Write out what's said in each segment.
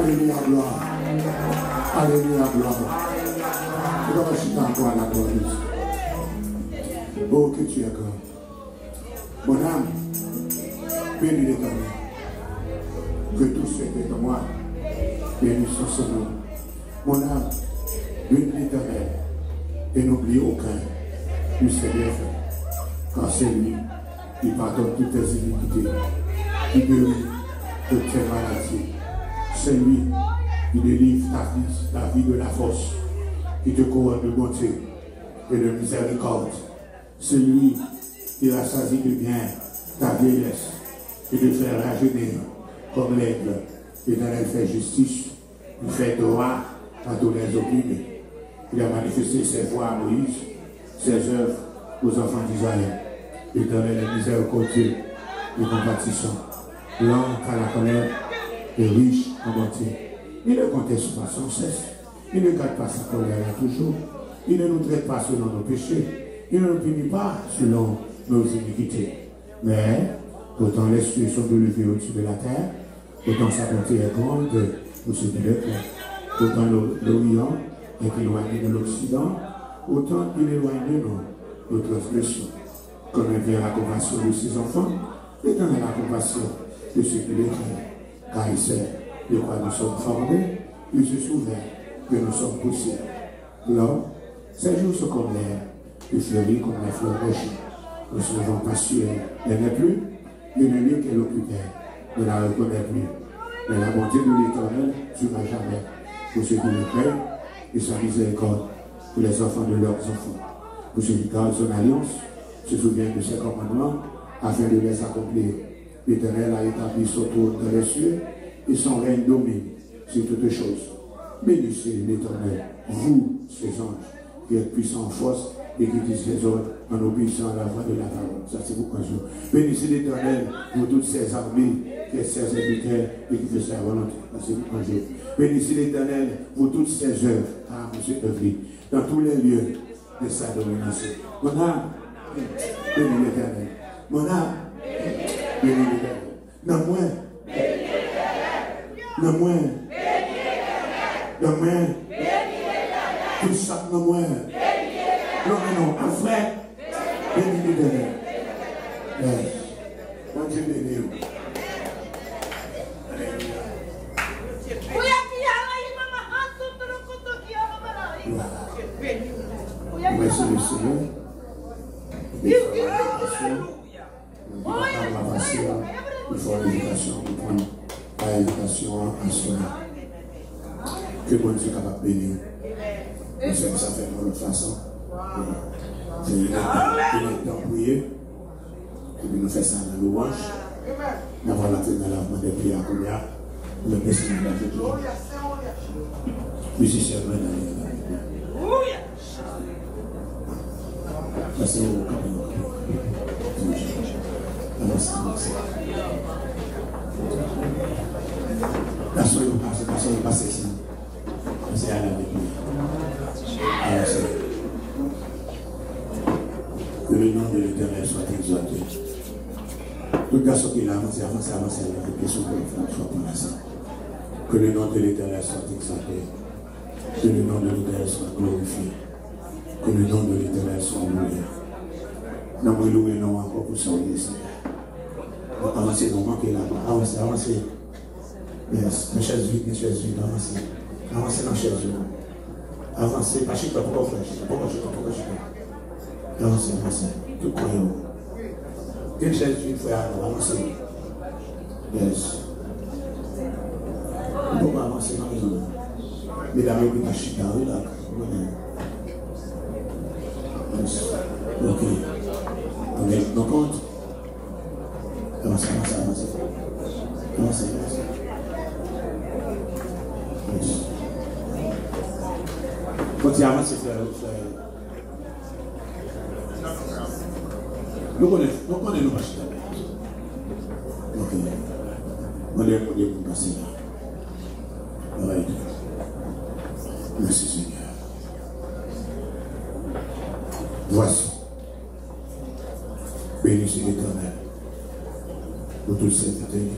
Alléluia, gloire. Alléluia, gloire. Et dans la chute encore à la gloire. Oh, que tu es grand. Mon âme, bénis l'Éternel. Que tous ceux qui sont moi bénissent son nom. Mon âme, bénis l'Éternel. Et n'oublie aucun de ses bienfaits. Car c'est lui qui pardonne toutes tes iniquités, qui guérit toutes tes maladies. C'est lui qui délivre la vie de la force, qui te couronne de bonté et de miséricorde. C'est lui qui rassasie de bien ta vieillesse et de faire rajeunir comme l'aigle. Et dans elle fait justice, il fait droit à tous les opprimés. Il a manifesté ses voies à Moïse, ses œuvres aux enfants d'Israël. Et dans les miséricordieux et compatissant, lent à la colère et riche en bonté. Il ne conteste pas sans cesse. Il ne garde pas sa colère toujours. Il ne nous traite pas selon nos péchés. Il ne nous punit pas selon nos iniquités. Mais, autant les cieux sont élevés au-dessus de la terre, autant sa bonté est grande au-dessus de l'éclat. Autant l'Orient est éloigné de l'Occident, autant il éloigne de nous nos transgressions. Comme elle vient la compassion de ses enfants, l'Éternel la compassion de ceux qui l'écrivent. Car il sait de quoi nous sommes formés, il se souvient que nous sommes poussés. L'homme, ses jours sont comme l'air, il fleurit comme les fleurs régées. Nous ne sommes pas sûrs, elle n'est plus, et le lieu qu'elle occupait ne la reconnaît plus. Mais la bonté de l'Éternel durera jamais pour ceux qui le craignent, et sa miséricorde pour les enfants de leurs enfants. Pour ceux qui gardent son alliance, se souviennent de ses commandements, afin de les accomplir. L'Éternel a établi son trône dans les cieux, et son règne domine sur toutes choses. Bénissez l'Éternel, vous, ses anges, qui êtes puissants en force, et qui disent ses ordres en obéissant à la voix de la parole. Ça, c'est pourquoi je bénissez l'Éternel, pour toutes ses armées, qui est ses serviteurs, et qui fait sa volonté. Ça, c'est pourquoi je bénissez l'Éternel, pour toutes ses œuvres. Ah, monsieur Evry, dans tous les lieux de sa domination. Mon âme, bénis l'Éternel. Mon âme, bénis l'Éternel. Non moins. Non moins. Non moins. Tout ça, non moins. Non, non, un frère, bénis l'Éternel. Mon Dieu béni. Merci le Seigneur. Il faut l'éducation, il faut l'éducation à cela. Que bon Dieu est capable de bénir. Nous sommes ça fait de notre façon. Il est temps de prier. Et puis nous faisons ça dans louange. Nous avons la tête dans l'avant des prières à Kounia. Le président de la République. Musicien, c'est au la soirée passe ici. C'est à la que le nom de l'Éternel soit exalté. Tout garçon qui l'a avancé, la question que les femmes soient placées. Que le nom de l'Éternel soit exalté. Que le nom de l'Éternel soit glorifié. Que le nom de l'Éternel soit loué. Nous allons louer non encore pour sauver Seigneur. Avancez, nous manquez là-bas. Avancez. Yes. Mes chaises vides, avancez. Avancez dans la chaise vide. Avancez. Pas chic, pas pourquoi avancez. Tout croyant. Une chaise vide, frère, avancez. Yes. Pourquoi avancer dans la maison? Mesdames, vous pas chic, là. Yes. Ok. On est dans compte. Avancez. Yes. Continuez à avancer, frère. Nous connaissons nos machines. Ok. On est pour passer là. Right. Merci Seigneur. Voici. Bénissez l'Éternel. Pour tous ces éternels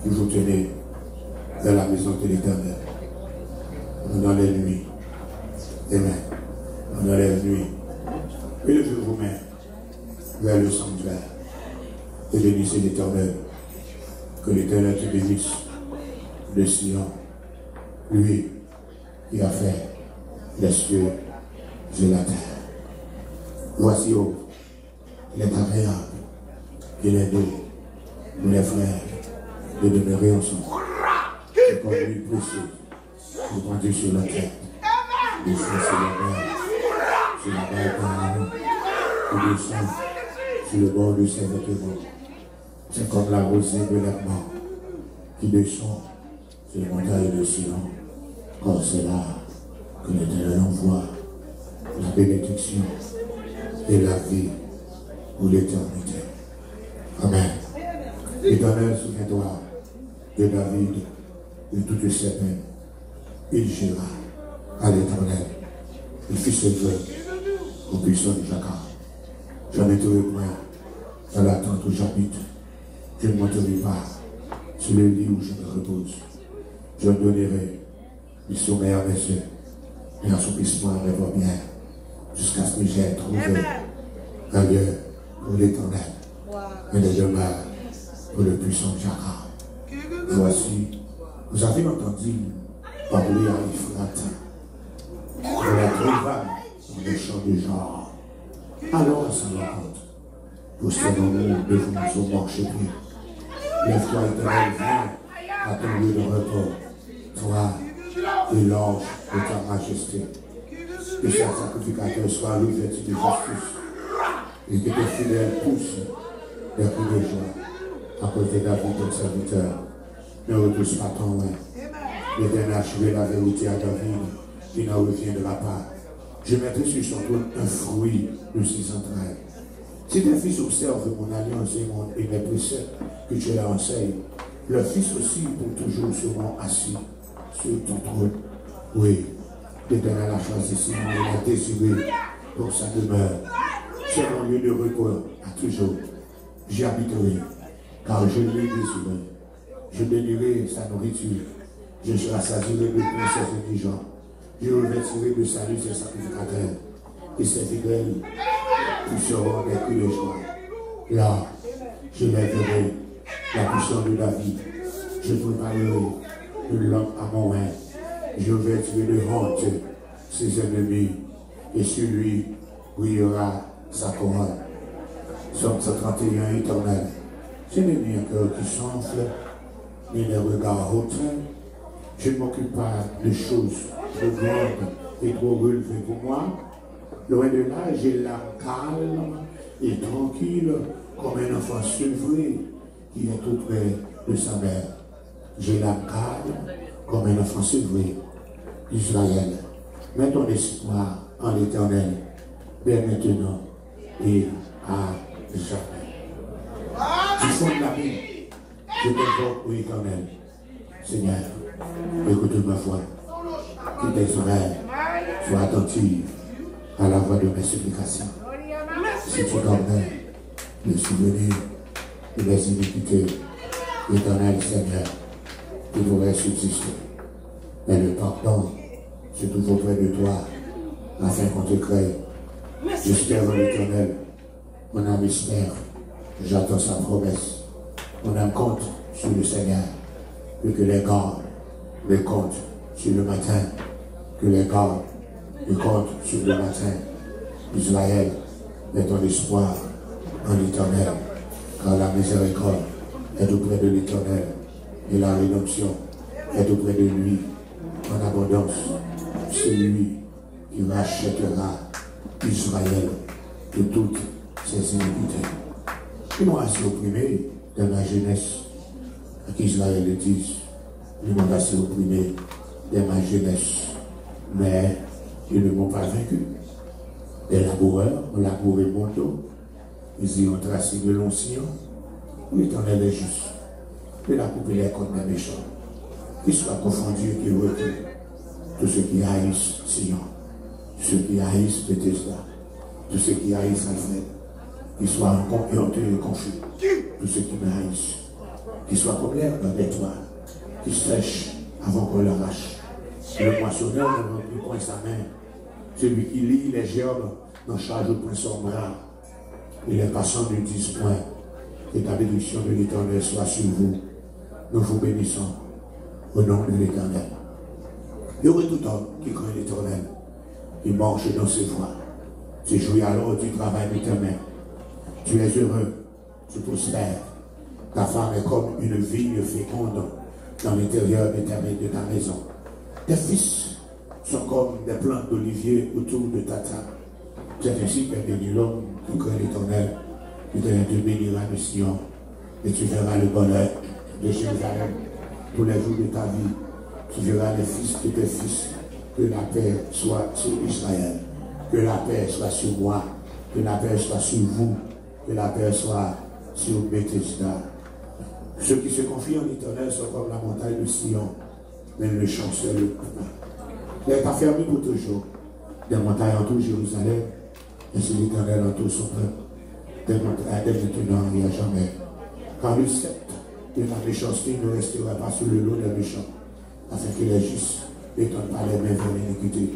qui vous tenez dans la maison de l'Éternel. Dans les nuits. Amen. Dans les nuits. Élevez vos mains vers le sanctuaire et bénissez l'Éternel. Que l'Éternel te bénisse de Sion, lui qui a fait les cieux et la terre. Voici, oh, il est agréable, il est doux, nous les frères, de demeurer ensemble. C'est comme l'huile précieuse, répandue sur la tête, des choses sur la barbe, qui descend sur le bord du Saint-Vêtement. C'est comme la rosée de l'Hermon qui descend sur les montagnes de Sion. Car c'est là que l'Éternel envoie la bénédiction et la vie pour l'éternité. Amen. L'Éternel, souviens-toi de David, de toutes ses peines. Il jura à l'Éternel. Il fit ce vœu au buisson de Jacob. J'en ai trouvé point dans la tente où j'habite. Je ne monterai pas sur le lit où je me repose. Je donnerai du sommeil à mes yeux et un soupissement à mes paupières jusqu'à ce que j'aie trouvé un lieu pour l'Éternel et des demeures pour le puissant Jacob. Voici, vous avez entendu parler à Ephrata. On la trouva dans les champs de genre. Alors à sa rencontre, pour ce moment devant son marchepied, les fois éternels viennent à ton lieu de repos, toi et l'ange de ta majesté. Que chaque sacrificateur soit revêtu de justice et que tes fidèles poussent des coups de joie à cause de David, ton serviteur. Ne repousse pas ton loin. L'Éternel a achevé la vérité à David, qui n'en reviendra pas. Je mettrai sur son trône un fruit de ses entrailles. Si tes fils observent mon alliance et mes préceptes que tu leur enseignes, leurs fils aussi pour toujours seront assis sur ton trône. Oui, l'Éternel a choisi Sion, il a désiré pour sa demeure. C'est mon lieu de repos à toujours. J'y habiterai, car je l'ai désiré. Je bénirai sa nourriture. Je serai saturé de ses indigents. Je revêtirai de salut ses sacrificateurs. Et ses fidèles pousseront des cris de joie. Là, je lèverai la puissance de David. Je préparerai une lampe à mon main. Je revêtirai de honte ses ennemis. Et sur lui brillera sa couronne. Somme 131 éternel. Ce n'est ni un cœur qui s'enfle, ni des regards hautains. Je ne m'occupe pas de choses trop grandes et trop relevées pour moi. Loin de là, j'ai l'âme calme et tranquille comme un enfant sevré qui est tout près de sa mère. J'ai l'âme calme comme un enfant sevré. Israël, mets ton espoir en l'Éternel, dès maintenant et à jamais. Tu fondes la vie, je t'invoque au Éternel. Seigneur, écoute ma voix, que tes oreilles soient attentives à la voix de mes supplications. Si tu dormais le souvenir de mes iniquités, l'Éternel Seigneur, il pourrait subsister. Mais le pardon se trouve auprès de toi, afin qu'on te crée. J'espère en l'Éternel, mon âme espère, j'attends sa promesse. Mon âme compte sur le Seigneur, que les gardes le comptent sur le matin, que les gardes le comptent sur le matin. Israël, mets ton espoir en l'Éternel, car la miséricorde est auprès de l'Éternel et la rédemption est auprès de lui en abondance. C'est lui qui rachètera Israël de toutes ses iniquités. Ils m'ont assez opprimé dans ma jeunesse, à qu'Israël le dise. Ils m'ont assez opprimé dans ma jeunesse, mais ils ne m'ont pas vaincu. Des laboureurs ont labouré mon dos, ils y ont tracé de longs sillons. L'Éternel est juste. Il a coupé les côtes des méchants. Qu'ils soient confondus et qu'ils reculent. Tous ceux qui haïssent Sion, tous ceux qui haïssent Bethesda, tous ceux qui haïssent Alfred, qu'ils soient honteux et confus. Tous ceux qui me haïssent, qu'ils soient comme l'herbe des toits, qui sèchent avant qu'on l'arrache. Le moissonneur ne remplit point sa main. Celui qui lit les gerbes n'en charge point son bras. Et les passants ne disent point que la bénédiction de l'Éternel soit sur vous. Nous vous bénissons au nom de l'Éternel. Heureux tout homme qui craint l'Éternel, qui marche dans ses voies. Tu jouis alors du travail de tes mains. Tu es heureux, tu prospères. Ta femme est comme une vigne féconde dans l'intérieur de ta maison. Tes fils sont comme des plantes d'olivier autour de ta table. C'est ainsi que béni l'homme qui craint l'Éternel. L'Éternel te bénira de Sion et tu verras le bonheur de Jérusalem tous les jours de ta vie. Tu verras les fils de tes fils. Que la paix soit sur Israël. Que la paix soit sur moi. Que la paix soit sur vous. Que la paix soit sur Bethesda. Ceux qui se confient en l'Éternel sont comme la montagne de Sion, mais le chancelle. Elle n'est pas fermée pour toujours. Des montagnes entourent Jérusalem, et c'est l'Éternel entoure son peuple. Dès maintenant et à jamais. Car le sceptre de la méchanceté ne restera pas sur le lot des méchants, afin que les justes n'étendent pas les mains vers l'iniquité.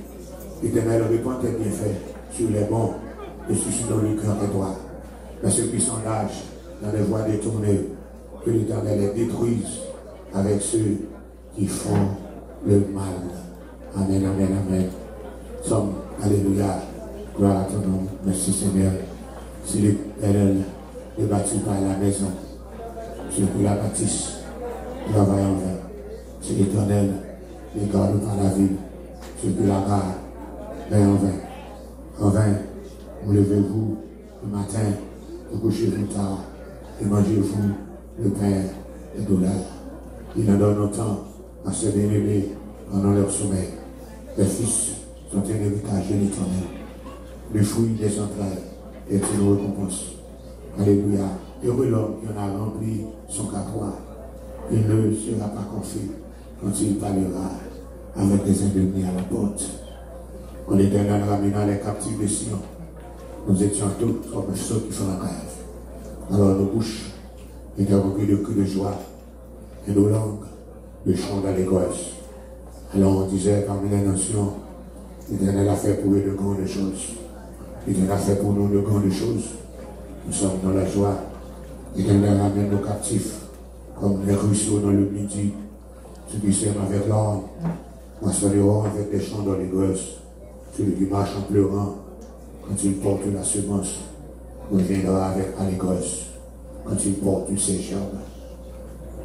L'Éternel répand tes bienfaits sur les bons et suscitant le cœur des droits. Mais ceux qui s'engagent dans les voies détournées, que l'Éternel les détruise avec ceux qui font le mal. Amen, amen, amen. Somme, alléluia. Gloire à ton nom. Merci Seigneur. Si l'Éternel ne bâtit pas la maison, ceux qui la bâtissent travaillent en vain. Si l'Éternel ne garde pas la ville, ceux qui la gardent travaillent en vain. En vain, vous levez-vous le matin, vous couchez-vous tard et mangez-vous le pain des douleurs. Il en donne autant à ses bien-aimés pendant leur sommeil. Les fils sont un héritage de l'Éternel. Le fruit des entrailles est une récompense. Alléluia. Heureux l'homme qui en a rempli son capoir. Il ne sera pas confus quand il parlera avec des indemnités à la porte. Quand l'Éternel ramena les captifs de Sion, nous étions tous comme ceux qui font la grève. Alors nos bouches étaient remplies de cris de joie et nos langues de chants d'allégresse. Alors on disait parmi les nations, l'Éternel a fait pour eux de grandes choses. L'Éternel a fait pour nous de grandes choses. Nous sommes dans la joie. L'Éternel ramène nos captifs comme les ruisseaux dans le midi. Ceux qui s'aiment avec l'orme moissonneront avec des chants d'allégresse. Celui qui marche en pleurant quand il porte la semence reviendra avec allégresse quand il porte ses jambes.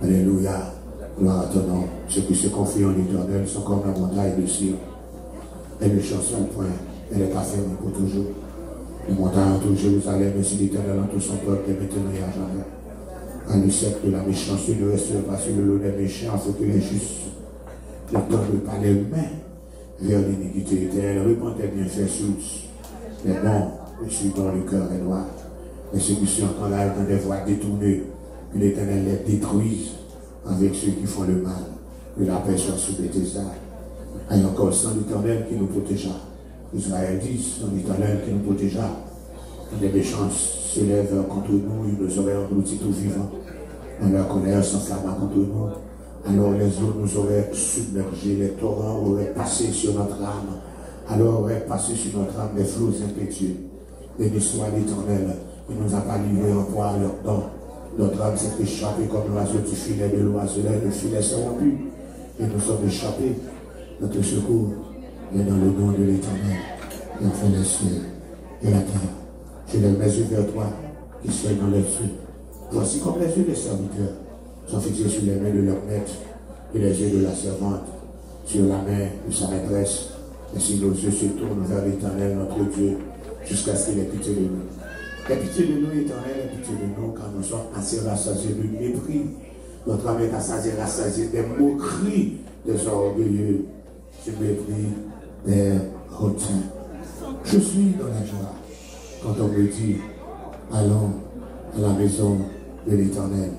Alléluia. Gloire à ton nom. Ceux qui se confient en l'Éternel sont comme la montagne de Sion. Elle ne chancelle point. Elle est affermie pour toujours. Les montagnes entourent Jérusalem, et si l'Éternel entoure son peuple, et maintenant et à jamais. Quand le sceptre de la méchanceté ne restera pas sur le lot des méchants, afin que les justes ne tendent pas les mains vers l'iniquité. L'Éternel répand tes bienfaits sur les bons, et ceux dont le cœur est noir. Et ceux qui sont en live dans des voies détournées, que l'Éternel les détruise avec ceux qui font le mal. Que la paix soit sur Bethesda. Et encore sans l'Éternel qui nous protégera. Israël dit, sans l'Éternel qui nous protégera. Quand les méchants s'élèvent contre nous, ils nous auraient engloutis tout vivant. Dans leur colère s'enflamma contre nous. Alors les eaux nous auraient submergés, les torrents auraient passé sur notre âme. Alors auraient passé sur notre âme des flots impétueux. Béni soit l'Éternel, qui nous a pas livré en proie à leur don. Notre âme s'est échappée comme l'oiseau du filet de l'oiseleur, le filet s'est rompu. Et nous sommes échappés. Notre secours est dans le nom de l'Éternel, qui a fait les cieux et la terre. Je lève mes yeux vers toi, qui suis dans les cieux. Voici comme les yeux des serviteurs sont fixés sur les mains de leur maître et les yeux de la servante sur la main de sa maîtresse. Et si nos yeux se tournent vers l'Éternel, notre Dieu, jusqu'à ce qu'il ait pitié de nous. Aie pitié de nous, Éternel, aie pitié de nous, quand nous sommes assez rassasiés de mépris. Notre âme est assez rassasiée des moqueries des orgueilleux, du mépris des hautains. Je suis dans la joie quand on me dit, allons à la maison de l'Éternel.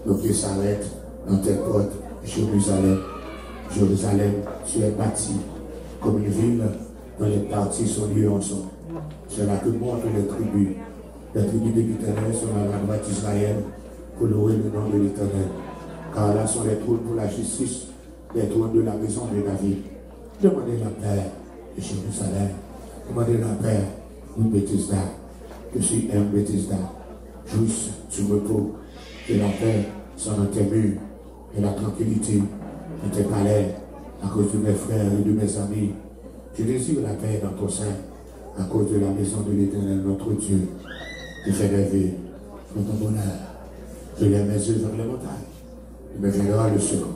Nos pieds s'arrêtent dans tes portes, Jérusalem. Jérusalem, tu es bâti comme une ville dont les parties sont liées ensemble. C'est là que montent les tribus. Les tribus de l'Éternel sont à la droite d'Israël pour louer le nom de l'Éternel. Car là sont les trônes pour la justice, les trônes de la maison de David. Demandez la paix de Jérusalem. Demandez la paix de Bethesda. Que si aime Bethesda, jouisse du repos, que la paix soit dans tes murs, et la tranquillité dans tes palais, à cause de mes frères et de mes amis. Je désire la paix dans ton sein, à cause de la maison de l'Éternel, notre Dieu. Je fais rêver pour ton bonheur. Je lève mes yeux vers les montagnes. Il me viendra le secours.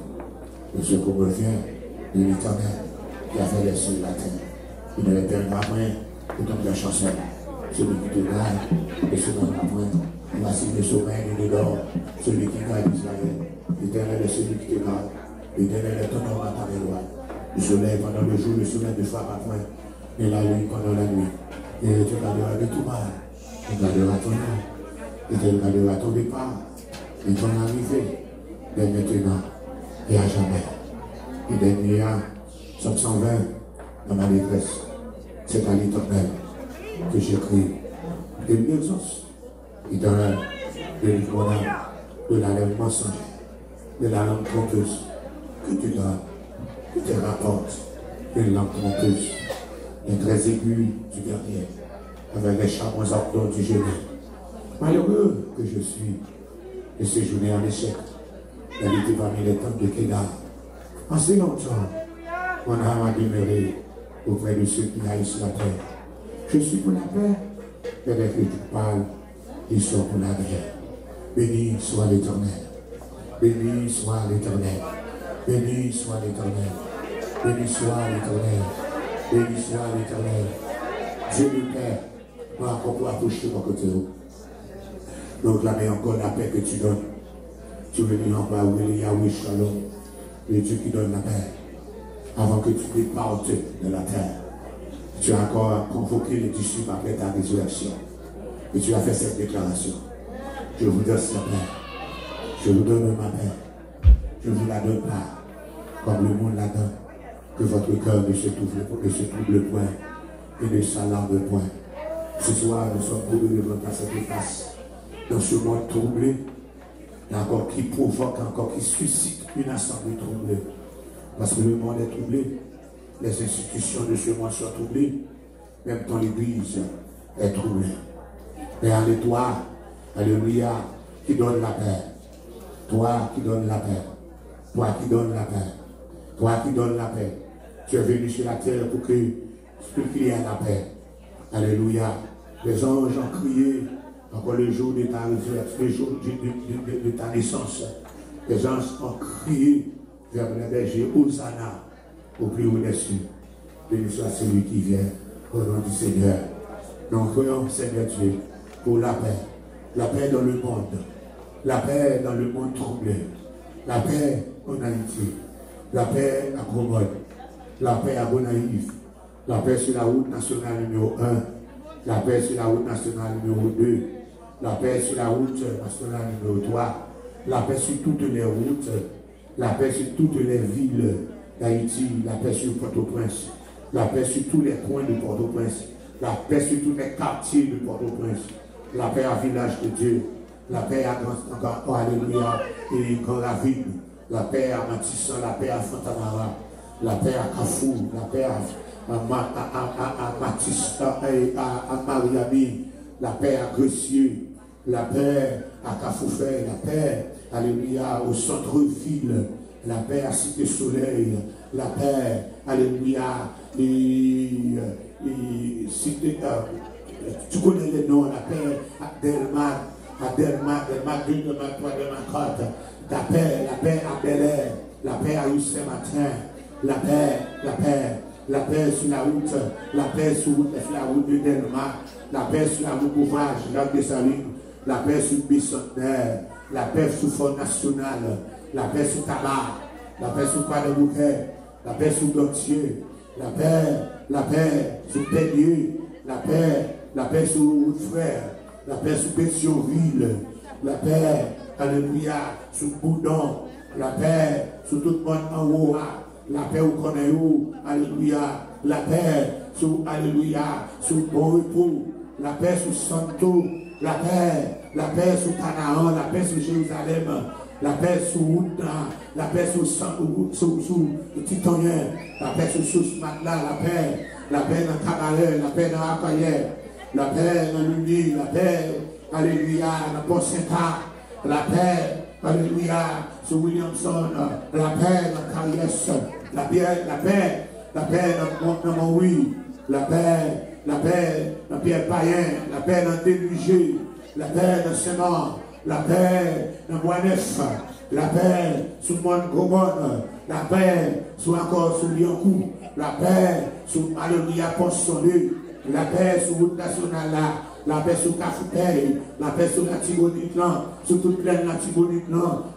Le secours me vient de l'Éternel qui a fait les cieux et la terre. Il ne les perdra point autant que la chancelle. Celui qui te garde ne se donnera point. Voici le sommeil et le dort. Celui qui garde Israël. L'Éternel est celui qui te garde. L'Éternel est ton homme à ta loi. Le soleil pendant le jour, le soleil ne frappe point. Et la nuit pendant la nuit. Et tu garderas de tout mal. Tu garderas ton nom. Et tu garderas ton départ. Et ton arrivée. Dès maintenant et à jamais. Et dernier Somme 120, dans ma détresse, c'est à l'Éternel que j'écris. Et l'exauce. Éternel, délivre mon âme de la lèvre mensongère, de la langue trompeuse que tu donnes, que tu rapportes, une langue trompeuse, les traits aigus du guerrier, avec les charmants ardents du génie. Malheureux que je suis de séjourner en échec, d'habiter parmi les temples de Kédar. En si longtemps, mon âme a demeuré auprès de ceux qui haïssent la paix. Je suis pour la paix, et dès que tu parles, ils sont pour la guerre. Béni soit l'Éternel. Béni soit l'Éternel. Béni soit l'Éternel. Béni soit l'Éternel. Béni soit l'Éternel. Dieu le Père, moi encore pour approcher mon côté. Donc là, mais encore la paix que tu donnes. Tu veux dire encore à Yahweh Shalom, le Dieu qui donne la paix. Avant que tu départes de la terre, tu as encore convoqué les disciples après ta résurrection. Et tu as fait cette déclaration. Je vous donne la paix. Je vous donne ma paix. Je ne vous la donne pas comme le monde la donne. Que votre cœur ne se trouble point et ne s'alarme point. Ce soir, nous sommes trouvés devant ta cette face. Dans ce monde troublé, encore qui provoque, encore qui suscite une assemblée troublée. Parce que le monde est troublé, les institutions de ce monde sont troublées, même dans l'église est troublée. Mais allez toi, alléluia, qui donne la paix. Toi qui donne la paix. Toi qui donne la paix. Toi qui donne la paix. Tu es venu sur la terre pour qu'il y ait la paix. Alléluia. Les anges ont crié encore le jour de ta résurrection, le jour de ta naissance. Les anges ont crié vers les bergers, Hosanna, au plus haut des cieux. Béni soit celui qui vient au nom du Seigneur. Nous croyons, Seigneur Dieu, pour la paix dans le monde, la paix dans le monde troublé, la paix en Haïti, la paix à Gromode, la paix à Gonaïve, la paix sur la route nationale numéro 1, la paix sur la route nationale numéro 2, la paix sur la route nationale numéro 3, la paix sur toutes les routes, la paix sur toutes les villes d'Haïti, la paix sur Port-au-Prince, la paix sur tous les coins de Port-au-Prince, la paix sur tous les quartiers de Port-au-Prince, la paix à Village de Dieu, la paix à Grand Alléluia et Grand Ravine, la paix à Matissan, la paix à Fontanara, la paix à Kafou, la paix à Matissan et à Mariami, la paix à Grecieux, la paix à Cafoufet, la paix, alléluia, au centre-ville, la paix à Cité-Soleil, la paix, alléluia, et Cité, tu connais les noms, la paix à Delmar, Delmar 2, Delmar 3, Delmar 4, la paix à Bel-Air, la paix à Saint-Martin, la paix sur la route, la paix sur la route de Delmar, la paix sur la route Ouvrage, Jacques de Saline, la paix sur Bissonnaire, la paix sur Fort National, la paix sur Tabac, la paix sur Croix-de-Bouquet, la paix sur Gautier, la paix sur Pélier, la paix sur Route-Frère, la paix sur Pétionville, la paix, alléluia, sur Boudon, la paix sur tout le monde en haut, la paix au Conéo, alléluia, la paix sur, alléluia, sur Bon Repos, la paix sur Santo, la paix sur Canaan, la paix sur Jérusalem, la paix sur route là, la paix sur le titonnière, la paix sur ce matelas, la paix dans le cabaret, la paix dans la carrière, la paix dans l'Uni, la paix, alléluia, dans Port-Saint-A, la paix, alléluia, sur Williamson, la paix dans Carriès, la paix dans Montrouille, la paix dans Pierre-Païen, la paix dans Déluger, la paix dans Saint-Marc, la paix dans Bois-Neuf, la paix sur Moine-Gomone, la paix sur Lyon-Cou, la paix sur alléluia Pont-Sonné, la paix sur route nationale là, la paix sur Cafouteille, la paix sur la Tibonite, sur toute plaine la Tibonite,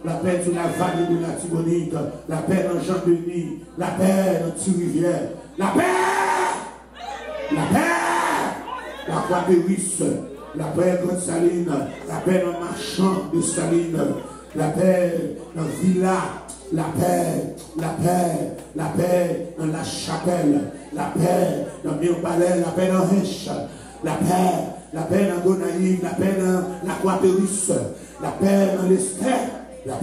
la paix sur la vallée de la Tibonite, la paix dans Jean-Denis, la paix dans Thirivière, la paix, la Croix-Péris, la paix dans Saline, la paix dans Marchand de Saline, la paix dans Villa, la paix dans la Chapelle, la paix dans Mirebalais, la paix dans Rech, la paix dans Gonaïve, la paix dans la Croix-Péris, la paix dans l'Esther, la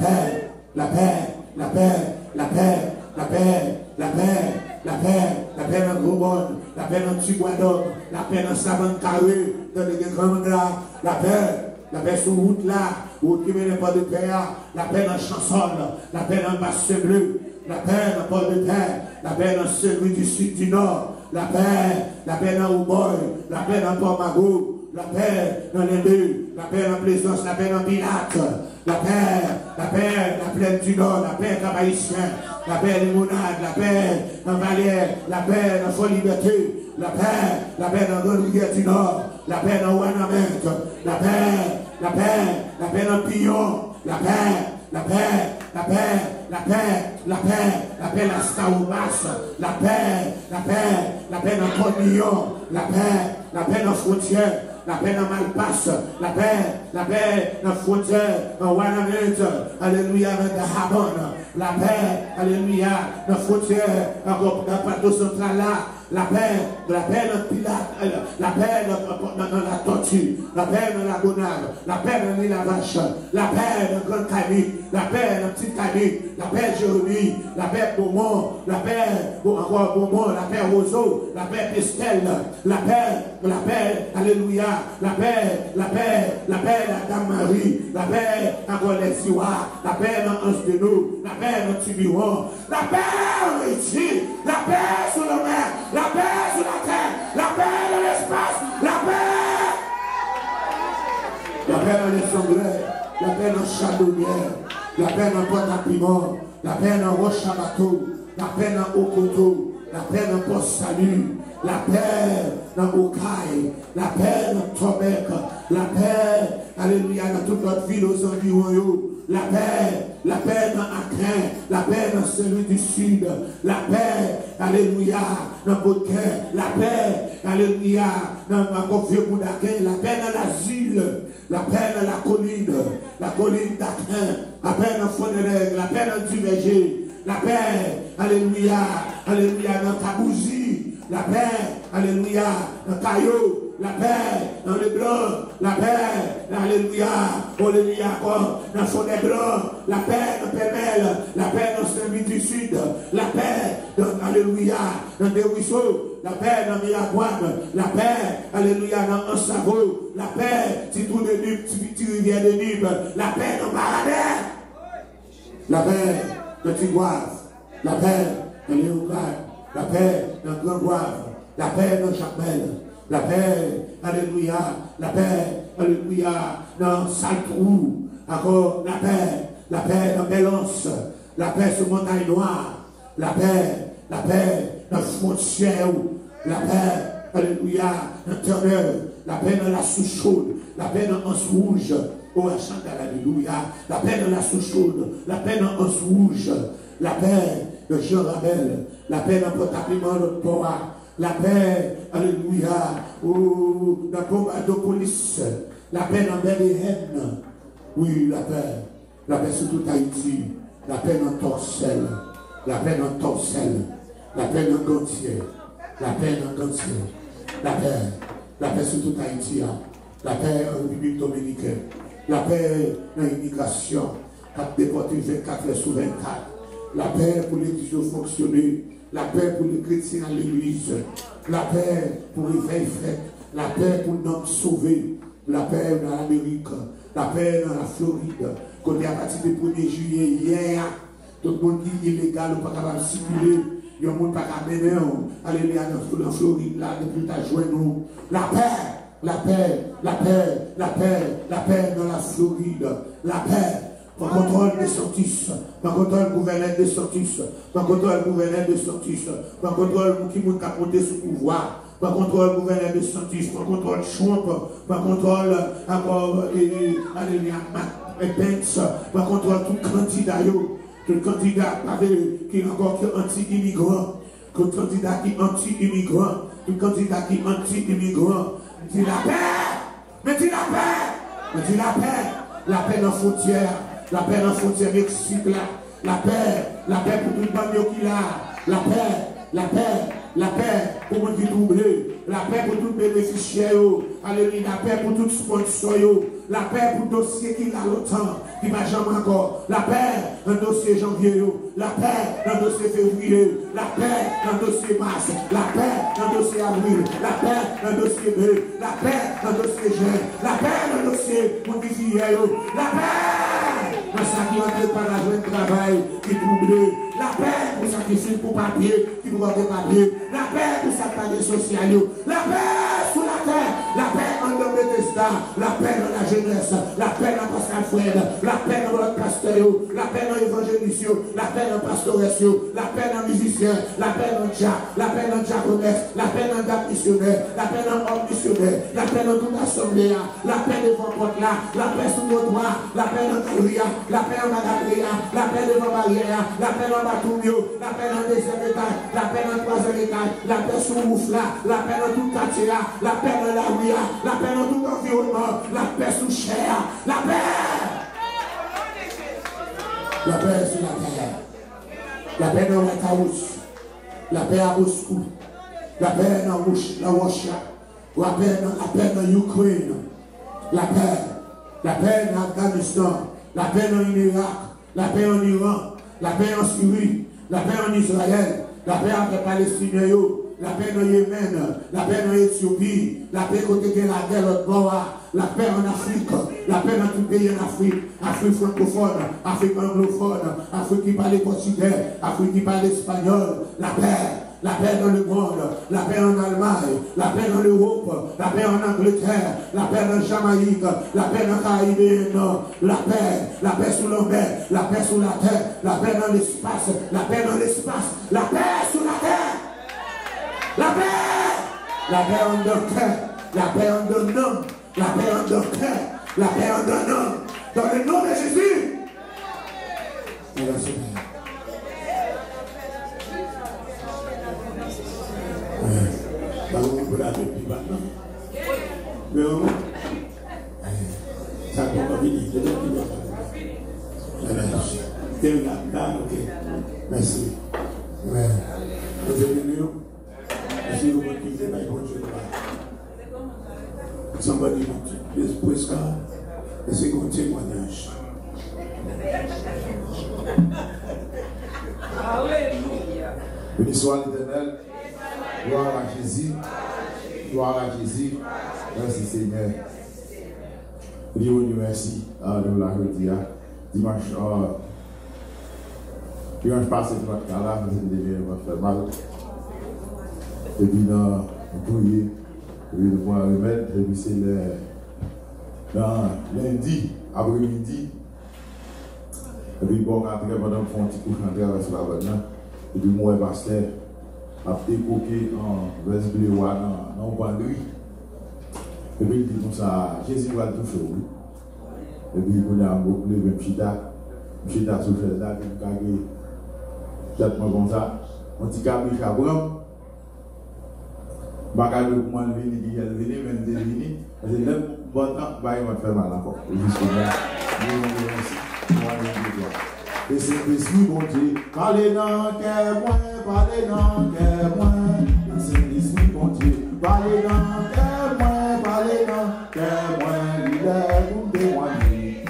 paix dans Gomone, la paix dans Tiguadon, la paix dans Savane-Carré, dans les grands là, la paix sur route là, route qui mène pas de paix, la paix dans Chansonne, la paix dans Basse-Bleu, la paix dans Port-de-Terre, la paix dans celui du sud du nord, la paix dans Ouboy, la paix dans Port-Magot, la paix dans les deux, la paix dans Plaisance, la paix dans Pilate, la plaine du nord, la paix dans Haïtien, la paix Limonade, la paix dans Valère, la paix dans Folle Liberté, la paix dans Grande-Rivière du Nord, la paix dans Ouanamet, la paix dans Pillon, la paix dans Staoubas, la paix dans Cornillon, la paix dans Frontière, la paix dans Malpasse, la paix dans Frontière, dans Ouanamet, alléluia, dans Dahabon, la paix, alléluia, dans Frontière, dans Plateau Central là, la paix dans Pilate, la paix dans la Tortue, la paix dans la Gonade, la paix dans l'île la Vache, la paix dans Grande Camille, la paix dans Petite Camille, la paix Jérémie, la paix Beaumont, la paix encore Beaumont, la paix Roseau, la paix Pestel, la paix, alléluia, la paix, la Dame Marie, la paix encore les Iwa, la paix dans Anse de nous, la paix dans Tiburon, la paix en Haïti, la paix sur la mer, la paix sur la terre, la paix dans l'espace, la paix dans les sanglais, la paix dans Chardonnière, la paix dans Port-à-Piment, la paix dans Roche-Chabateau, la paix dans Okoto, la paix dans Port-Salut, la paix dans Okaï, la paix dans Tobec, la paix, alléluia, dans toute notre ville aux environs, la paix dans Akrin, la paix dans celui du Sud, la paix, alléluia, dans Baudequin, la paix, alléluia, dans Vieux-Boudaquin, la paix dans l'asile, la paix dans la colline d'Akrin, la paix dans Fontenay, la paix dans Duverger, la paix, alléluia, dans Kabouzi, la paix, alléluia, dans Caillot, la paix dans le blanc, la paix, alléluia, dans Fontenay Blanc, la paix dans Pemel, la paix dans celui du Sud, la paix dans, alléluia, dans des ruisseaux, la paix dans Miragouane, la paix, alléluia, dans Ansavo, la paix, Titou de Nube, Rivière de Nube, la paix dans Paradais, la paix dans Tigouave, la paix dans Léocade, la paix dans Grand-Goave, la paix dans Chapelle, la paix, alléluia, la paix, alléluia, dans Saltrou, encore la paix dans Bélance, la paix sur Montagne Noire, la paix dans Frontière, la paix, alléluia, dans Terre-Neuve, la paix dans la Souchaude, la paix dans Anse Rouge, oh, alléluia, la paix dans la Souchaude, la paix dans Anse Rouge, la paix de Jean Rabel, la paix dans Port-à-Piment, notre Port, la paix, alléluia, dans Combadopolis, la paix dans Bethléem, oui, la paix sur toute Haïti, la paix dans Torcel, la paix dans Torcel, la paix dans Gantier, la paix dans Gantier, la paix sur toute Haïti, la paix en République Dominicaine, la paix dans l'immigration, qui a déporté 24 heures sur 24. La paix pour l'église de fonctionner. La paix pour les chrétiens à l'église. La paix pour les veilles fêtes. La paix pour l'homme sauvé. La paix dans l'Amérique. La paix dans la Floride. Quand à partir du 1er juillet, hier, tout le monde qui est illégal ou pas capable de circuler. Il y a un monde pas capable de aller dans la Floride là, depuis ta joie nous. La paix. La paix, la paix, la paix, la paix dans la Floride, la paix, par contrôle des sortis, par contrôle gouverneur des sortis, par contrôle gouverneur des sortis, par contrôle qui m'a monté sous pouvoir, par contrôle gouverneur des sortis, par contrôle Trump, par contrôle encore, alléluia, Pence, par contrôle tout candidat qui est encore anti-immigrant, tout candidat qui est anti-immigrant, tout candidat qui est anti-immigrant. Dis la paix, mais dis la paix, mais dis la paix dans la frontière, la paix dans la frontière Mexique là, la paix pour tout le monde qui là, la paix pour tout le monde qui doublé, la paix pour tout bénéficiaire, alléluia, la paix pour tout sponsor, la paix pour le dossier qui a longtemps, qui va jamais encore, la paix dans le dossier janvier, la paix dans le dossier février, la paix dans le dossier mars, la paix dans le dossier avril, la paix dans le dossier mai, la paix dans le dossier juin, la paix dans le dossier modifié, la paix dans ça qui entre par la joie de travail, qui trouble, la paix pour sacrifier pour papier, qui vous des papiers, la paix pour sa paix sociale, la paix sur la terre, la paix en l'homme de Bethesda, la paix dans la jeunesse, la paix dans Pascal Fred, la paix dans votre pasteur, la paix dans l'évangéliste, la paix dans pastoresse, la paix dans musicien, la paix dans Tcha, la paix dans diaconesse, la paix dans date missionnaire, la paix dans homme missionnaire, la paix dans toute assemblée, la paix devant porte là, la paix sous nos doigts, la paix dans Galeria, la paix en Magabria, la paix devant barrière, la paix dans Batoumio, la paix dans le deuxième étage, la paix dans le troisième étage, la paix sous Ouf là, la paix dans tout quartier là, la paix dans la rue, la paix dans tout environnement, la paix sous chair, la paix! La paix sur la terre, la paix dans la Taous, la paix à Moscou, la paix dans la Russie, la paix dans l'Ukraine, la paix dans l'Afghanistan, la paix dans l'Irak, la paix en Iran, la paix en Syrie, la paix en Israël, la paix avec les Palestiniens, la paix dans Yémen, la paix dans l'Éthiopie, la paix côté de la guerre, l'autre bord, la paix en Afrique, la paix dans tout pays en Afrique, Afrique francophone, Afrique anglophone, Afrique qui parle portugais, Afrique qui parle espagnol, la paix dans le monde, la paix en Allemagne, la paix dans l'Europe, la paix en Angleterre, la paix dans Jamaïque, la paix dans Caraïbes, la paix sous la mer, la paix sous la terre, la paix dans l'espace, la paix dans l'espace, la paix sous la terre, la paix en deux cœurs, la paix en deux noms, la paix en deux cœurs, la paix en deux noms, dans le nom de Jésus. Merci. Vous l'avez dit maintenant. Mais ça peut pas venir. Merci. Vous êtes venus. Merci beaucoup qui vous avez continué. Somebody please praise God. Et c'est un témoignage. Alléluia. Béni soit l'Éternel. Gloire à Jésus. Gloire à Jésus. Merci Seigneur. Merci de la journée. Dimanche passé, notre cas là, nous avons fait mal. Et puis, nous avons prié. Et puis, nous avons remettre. Et puis, c'est lundi, après-midi. Et puis, bon, après, pendant qu'on petit coup, on traverse la bonne. Et puis, moi, pasteur, a évoqué en verset bleu dans le banderie. Et puis il dit comme ça, Jésus va tout faire. Et puis il a beaucoup de même chita sur le là, qui a gagné traitement comme ça. On dit qu'à Michel Abraham, Bakado comment venir, qui est venu, même de venir, parce que même bon temps, il va faire mal encore. Et c'est l'esprit bon Dieu. Parlez dans cœur moi, parlez dans cœur moi. Et c'est l'esprit bon Dieu. Parlez dans cœur moi, parlez dans cœur moi. Il est pour témoigner.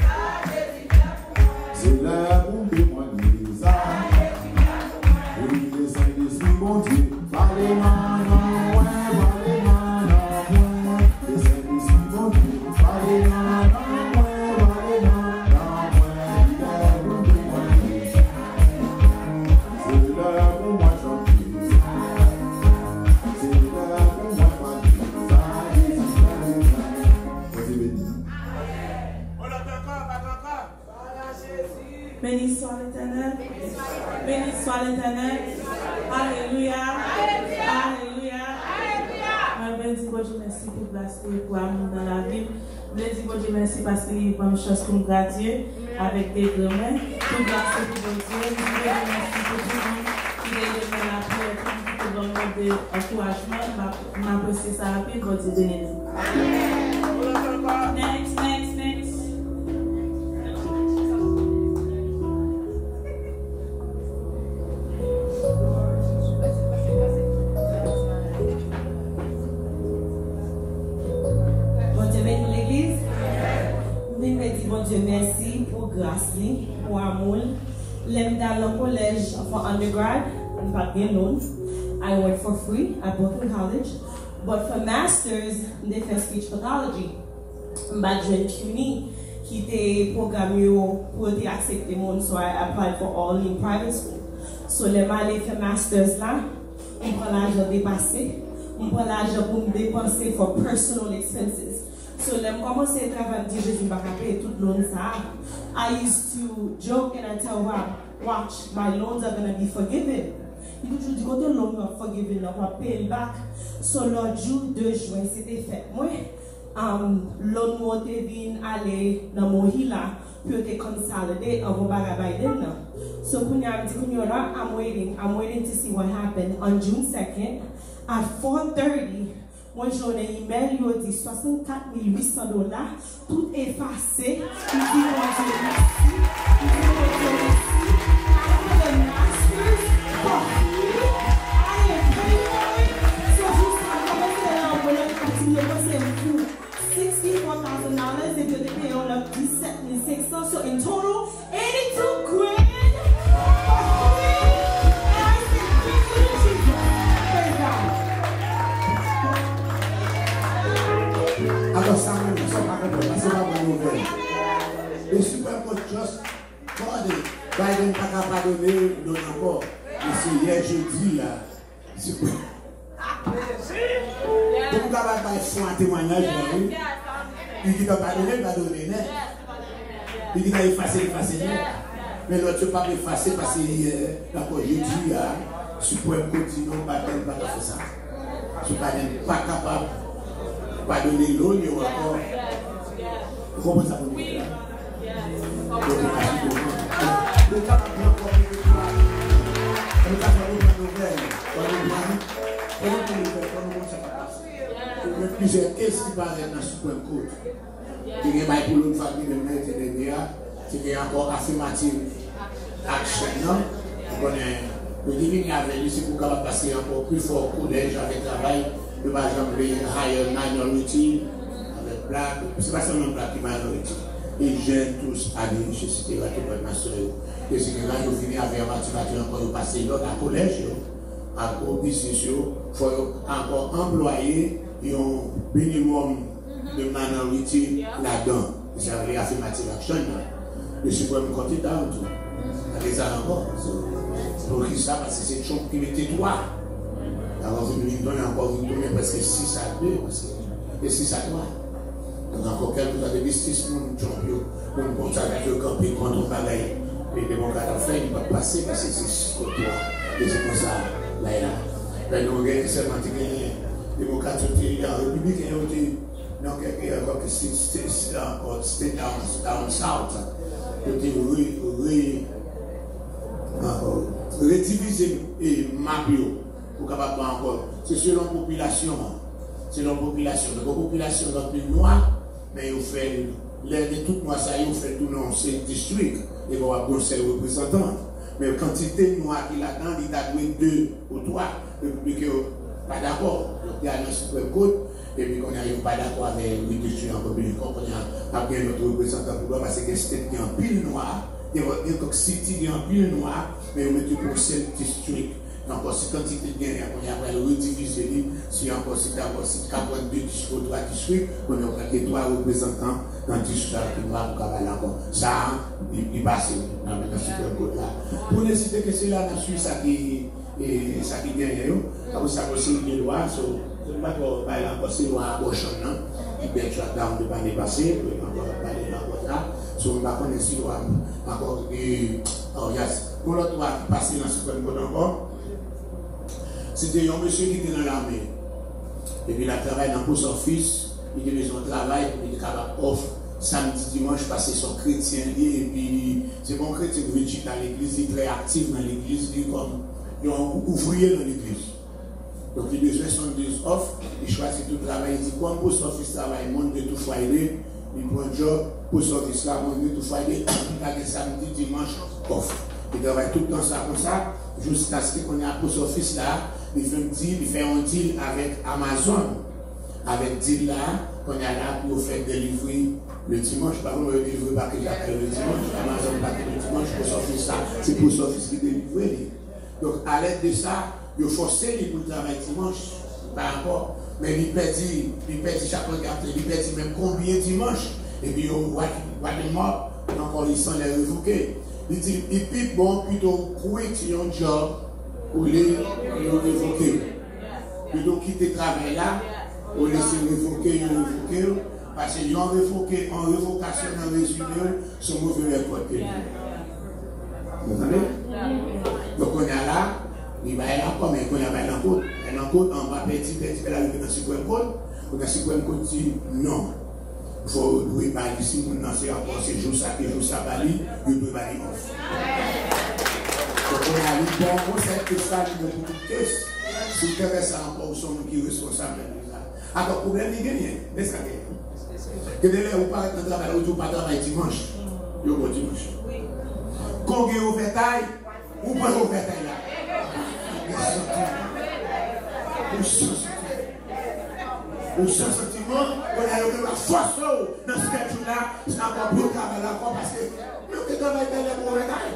C'est Béni soit l'Éternel. Béni soit l'Éternel. Alléluia. Alléluia. Je bénis Dieu, merci pour place pour amour dans la vie. Je bénis Dieu, merci parce qu'il prend une chance pour nous garder avec des grands mains. Pour grâce pour Dieu. Je bénis merci pour tout le monde qui est devant la prière, qui est dans le encouragement. Je m'apprécie ça rapide. Bon Dieu bénisse. Next. Bon Dieu, merci pour grâce, pour amour. L'aime dans le collège for undergrad, and pas bien loan. I went for free at Brooklyn College. But for masters, they fait speech pathology. J'ai CUNY qui était programmé pour accepter mon, so I applied for all in private school. So les allé faire masters là, on prend l'argent dépassé, on prend l'argent pour me dépenser for personal expenses. So let me commence à travailler avec Jésus va payer tout loan ça. I used to joke and I tell Rob, watch, my loans are gonna be forgiven. Il dit du côté loan va forgiven, on va payer back. So le jour 2 juin c'était fait. Moi, loan moi te vinn aller dans Mohila pour te consolider avant Biden. So kunyora, I'm waiting to see what happened on June 2nd at 4:30. Moi, j'ai un email, il dit $64 800, tout effacé. Il dit, mon Dieu, merci. Il dit, mon Dieu, merci. I have a master's for free. I am paying for it. So, juste à commencer là, on va continuer à passer un coup. $64,000, et puis on est payé on a $17,600. So, in total, $82 grand for free. And I said, thank you, Jesus. Praise God. Alors ça même, ça va comprendre, c'est pas bonne nouvelle. Le Supreme Court just accordé. Biden n'a pas donné l'autre encore. Mais c'est hier jeudi là. Pour nous avoir un témoignage, il dit qu'il n'a pas donné, il va donner. Il dit qu'il a effacé. Mais l'autre ne pas effacer parce que encore jeudi là, le Supreme Court dit non, Biden n'a pas fait ça. Biden n'est pas capable. Pas donner l'eau, il y a encore. Vous comprenez ça pour nous? Le cas de encore le cas de nouvelle, plusieurs caisses qui parlent dans le Supreme Court. Il y a pour l'autre famille de maître et de médias, il y a encore affirmative action. Le divin avait lui, c'est pour qu'on passer encore plus fort au collège avec travail. Par exemple, les higher minority, avec black, c'est pas seulement black minority. Les jeunes tous à l'université, à tout le master. Et c'est que là, ils finissent avec la mathématique, encore ils passent l'autre à collège, à business, il faut encore employer un minimum de minority là-dedans. C'est avec l'affirmative action. Le Supreme Court est down tout. Les a encore. Pour qui ça? Parce que c'est une chose qui mettait droit. Alors, vous nous donnez encore, vous nous donnez presque 6 à 2, et 6 à 3. Donc, encore quelques années de 6 champions, pour nous consacrer le camping contre le bagaille. Les démocrates ont fait, ils ne peuvent pas passer, parce que c'est 6 contre 3. Et c'est comme ça, là et là. Mais nous, on seulement les démocrates en République, donc, il y a encore state down south. Rediviser et mapper. Encore. C'est selon la population. Selon la population. La population est plus noire, mais il fait les tout noirs, ça il fait tout dans ces districts. Et on va avoir ses représentants. Mais la quantité de noirs qu'il a dans, il a doué 2 ou 3. Depuis que pas d'accord. Il y a un Supreme Court. Et puis qu'on n'arrive pas d'accord avec les districts en République. On a bien notre représentant pour parce que c'était en pile noir. Il y a un city qui est en pile noir, mais on met tout pour 7 districts. Encore si quantité de gain, on a après le rediviser, si encore si 42 districts ou 3 districts, on a 3 représentants dans le district qui va pour cavaler encore. Ça, il passe dans le Supreme Court là. Pour ne citer que c'est là dans la Suisse ça qui gagne, comme ça aussi les lois, je ne sais pas encore si loi abortion, il peut être dans le passé, on va parler encore ça. on va connaître si encore oh yes, pour l'autre va passer dans ce point encore. C'était un monsieur qui était dans l'armée. Et puis il a travaillé dans le post office, il a besoin de travail, il est capable d'offre. Samedi, dimanche, passer son chrétien, et puis c'est bon chrétien qui vient dans l'église, il est très actif dans l'église, il est comme un ouvrier dans l'église. Donc il a besoin de son off, il choisit tout le travail, il dit quand post office travaille, il monte de tout Friday, il prend un job, post office là, monte de tout Friday, il a samedi, dimanche, off. Il travaille tout le temps ça comme ça, jusqu'à ce qu'on ait un post office là, il fait un deal avec Amazon. Avec deal là, on est là pour faire délivrer le dimanche. Par contre, le délivrer pas que j'appelle le dimanche. Amazon pas que le dimanche, post office ça, c'est post office qui délivre. Donc à l'aide de ça, il faut forcer les pour travailler dimanche. Pas encore. Mais il perdit chaque regard, il perdit même combien dimanche. Et puis on voit les morts, encore ils sont les révoqués. Il dit, il pique bon plutôt quitter un job pour les révoquer. Plutôt quitter le travail là, pour laisser révoquer, parce qu'ils ont révoqué en révocation dans le résumé, son mauvais récolte. Vous entendez? Donc on est là, il va y avoir comme il y a un code. Un code, on va petit, elle arrive dans le Supreme Code. Le Supreme Code dit non. Il faut louer par ici, on a fait encore ces jours, ça, Bali, il doit aller off. Donc on a dit, bon, on sait que ça, il y a beaucoup de caisses. Si vous avez ça encore, son qui est responsable de ça. Alors, le problème, il y a rien. Laisse-moi dire. Que de là, vous parlez de travail, vous pas travail dimanche. Vous avez dimanche. Quand vous avez au bétail, vous prenez au bétail là. Au sentiment, on a eu la force dans ce cas-là, c'est encore plus travail là, parce que nous qui travaillons dans le bétail.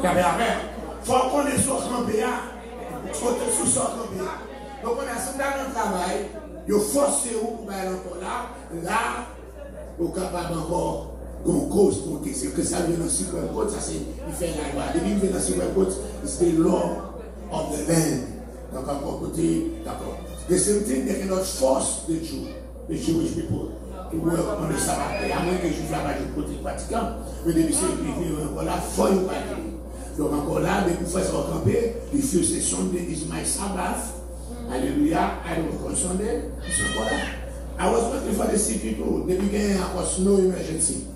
Il faut qu'on ait sur son BA. Il faut que sous son BA. Donc on a ce dans le travail, il faut forcer pour aller encore là, on est capable encore qu'on cause, c'est que ça vient dans le Supreme Court, ça c'est, il fait la loi. Depuis qu'il vient dans le Supreme Court, c'est the law of the land. Donc encore côté, d'accord. The same thing, they cannot force the Jewish people to work on the Sabbath day. À moins que je ne pas du côté Vatican, mais depuis c'est qu'il vient encore là, il faut y aller. Donc encore là, dès que vous faites ça au campé, il faut say Sunday is my Sabbath. Hallelujah. I don't work on Sunday. It's encore là. I was working for the sick people. They began a snow emergency.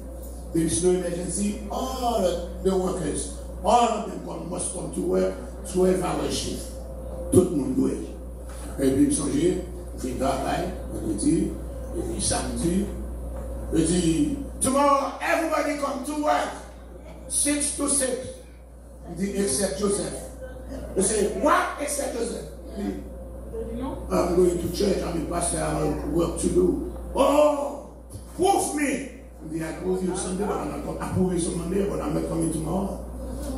There is no emergency. All the workers, all of them must come to work 12-hour shift. Tout le monde doit. Et puis, ils sont gérés. Ils font travail, vendredi, et puis samedi. Ils disent, tomorrow, everybody come to work. 6 to 6. Il dit, except Joseph. They say, what except Joseph? I'm going to church, I'm a pastor, I have work to do. Oh, prove me. He I prove you Sunday, but I'm not I prove you some Monday, but I'm not coming tomorrow.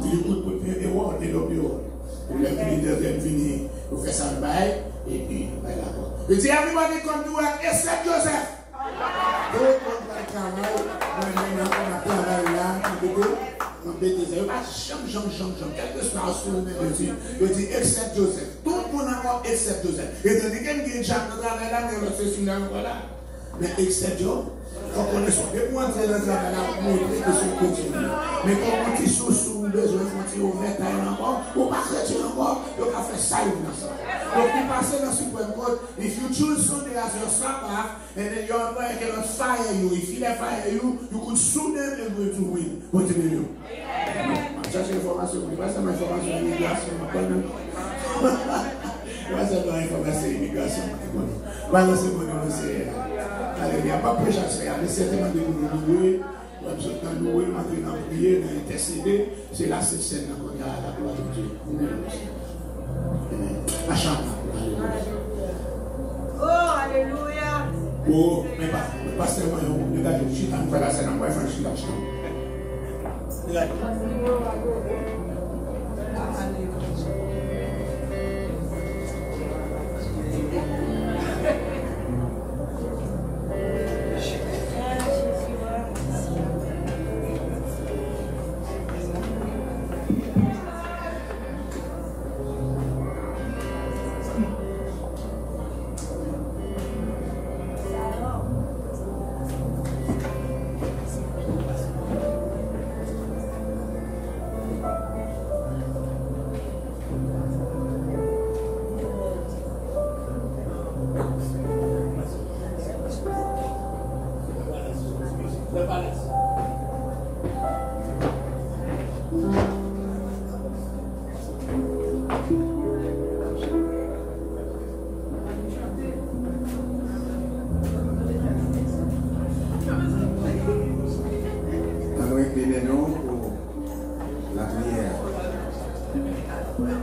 You could prepare a word, a word. You let me intervene, Professor Bay, et by la porte. You see, everybody come to work except Joseph. Don't come like a travail là, on bêtise, pas cham, quelque soit sur le même dit, il dit except Joseph. Tout le monde encore except Joseph. Et tandis qu'il y a Jacques de travail là, mais c'est sur là encore là. Mais except Joseph. Quand on est sur des points de travail là, on montrer que c'est continue. Mais quand on est sur besoin de faire ouvert encore, ou pas chrétien encore, donc on fait ça dans ça. Donc vous passez dans le Supreme Court, if you choose Sunday as your Sabbath, and then your employer cannot fire you, if he fire you, you could sue them and going to win. Continue. Ça c'est l'information, c'est ma information d'immigration. C'est ma information d'immigration. Voilà, c'est bon, c'est. Il n'y a pas de prêche à faire, mais certainement de nous louer, quand nous louer, maintenant prier, intercéder, c'est là cette scène qu'on a la gloire de Dieu. La chante. Oh, alléluia. Oh, mais pas seulement, je suis en train de faire la scène, on va faire la chante.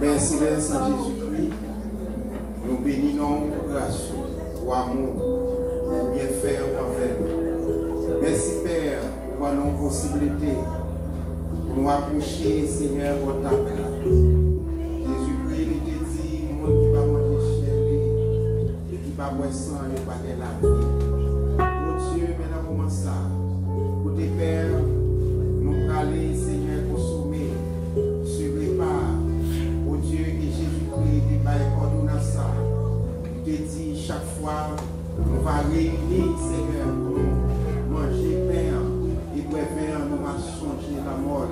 Merci Jésus-Christ. Nous bénissons grâce au amour, bien faire envers nous. Merci Père pour nos possibilités, pour nous approcher, Seigneur, votre appel. Jésus-Christ, il te dit, le monde qui va manger chez et qui va boire sang, il va gagner la vie. Oh Dieu, maintenant, comment ça? Pour tes pères, nous aller, Seigneur, consommer, sur les pas. Oh Dieu, que Jésus-Christ te pardonne ça. Il te dit chaque fois, on va réunir, Seigneur, pour nous manger pain et pour faire nous changer la mort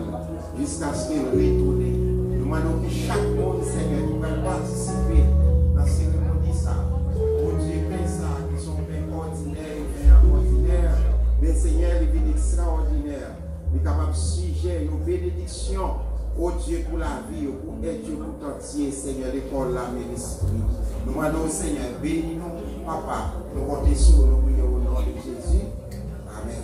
jusqu'à ce qu'il retourne. Nous demandons que chaque monde, Seigneur, qui va participer dans la cérémonie ça. Oh Dieu, pain ça, qui sont pain ordinaire et pain ordinaire. Mais Seigneur, les vies extraordinaires, nous sommes capables de sujet nos bénédictions. Oh Dieu, pour la vie, pour être Dieu tout entier, Seigneur, l'école, l'âme et l'esprit. Nous demandons, Seigneur, bénis-nous, Papa, nous comptons sur nous, prions au nom de Jésus. Amen.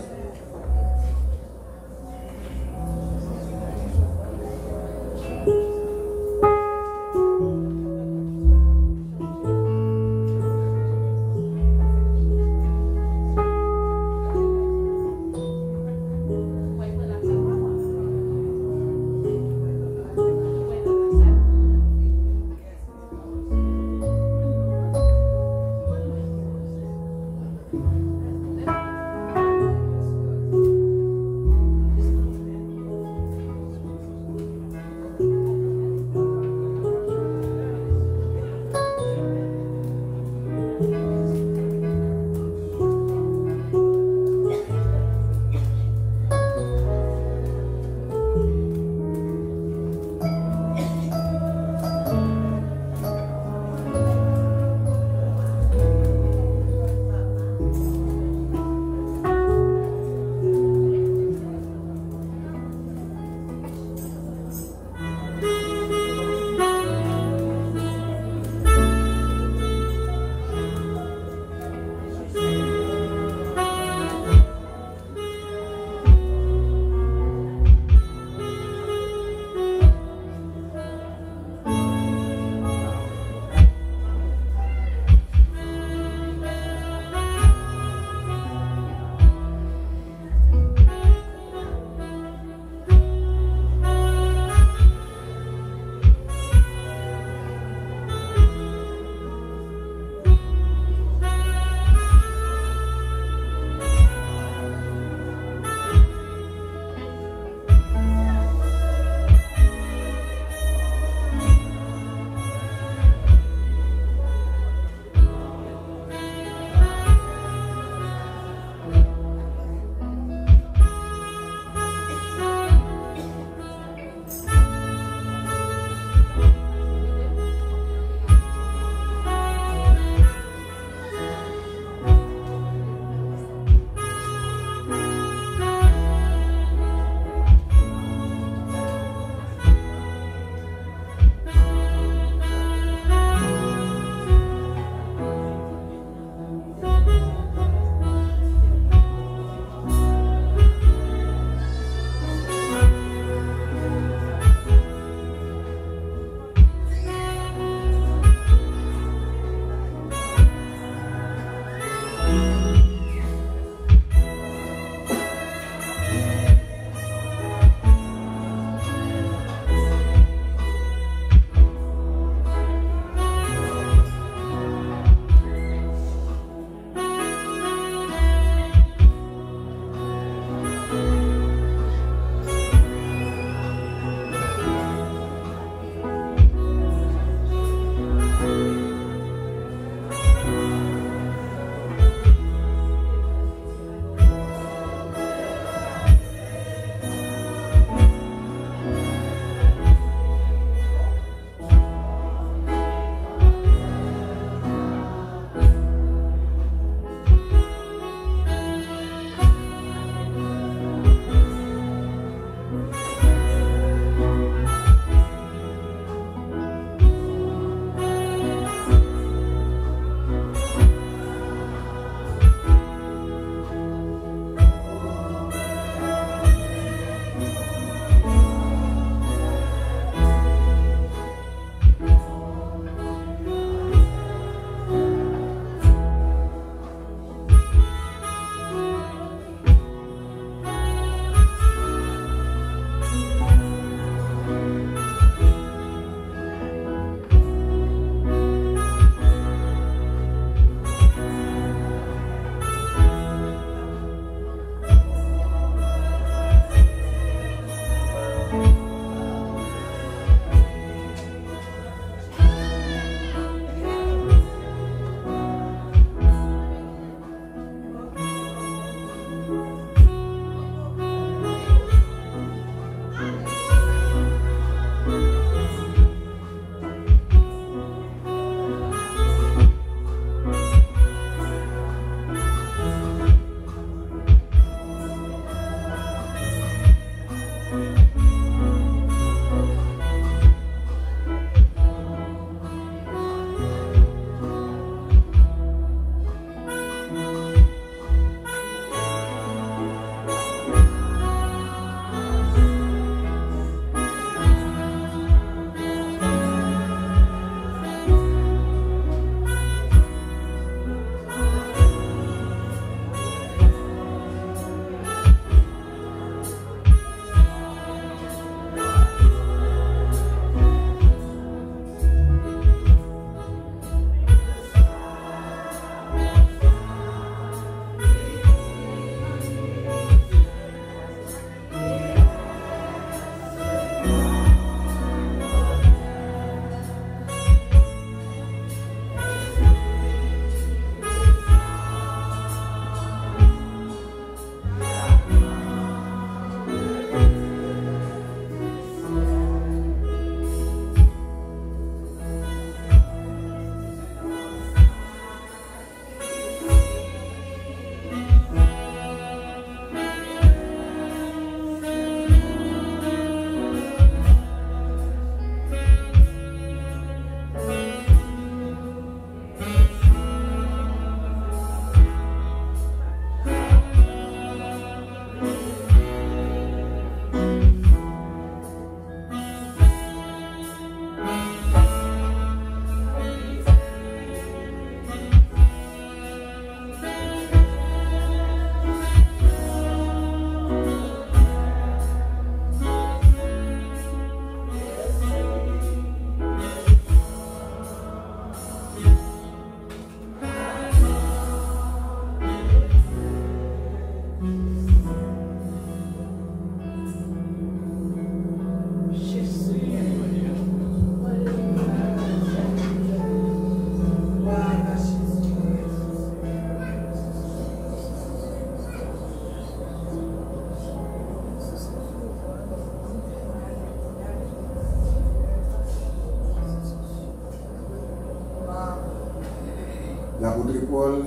Paul,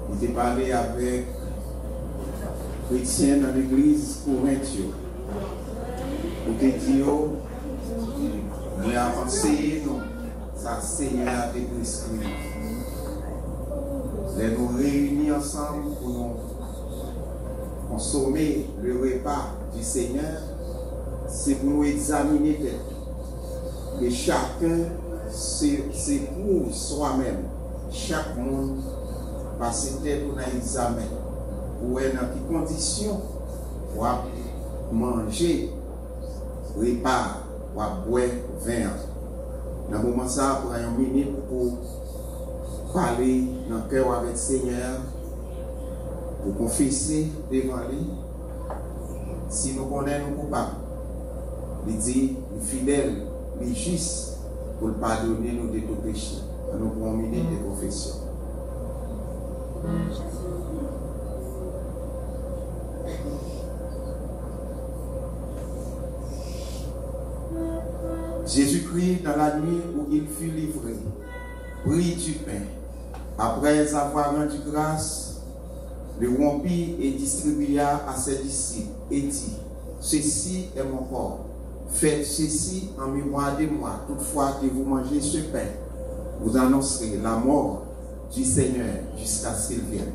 il était parlé avec chrétiens dans l'église Corinthie. Il était dit, nous avons avancé, ça Seigneur de prescrit. Nous nous réunis ensemble pour nous consommer le repas du Seigneur, c'est pour nous examiner et chacun c'est pour soi-même. Chaque monde passe pour un examen. Pour voir dans quelles conditions pour manger repas, pour boire vin. Dans le moment ça, pour une minute pour parler dans le cœur avec le Seigneur, pour confesser devant lui. Si nous connaissons nos coupables, il dit, il est fidèle, il est juste pour pardonner nos péchés. Nous pouvons mener des confessions. Jésus-Christ, dans la nuit où il fut livré, prit du pain. Après avoir rendu grâce, le rompit et distribua à ses disciples et dit, ceci est mon corps. Faites ceci en mémoire de moi. Toutefois que vous mangez ce pain, vous annoncerez la mort du Seigneur jusqu'à ce qu'il vienne.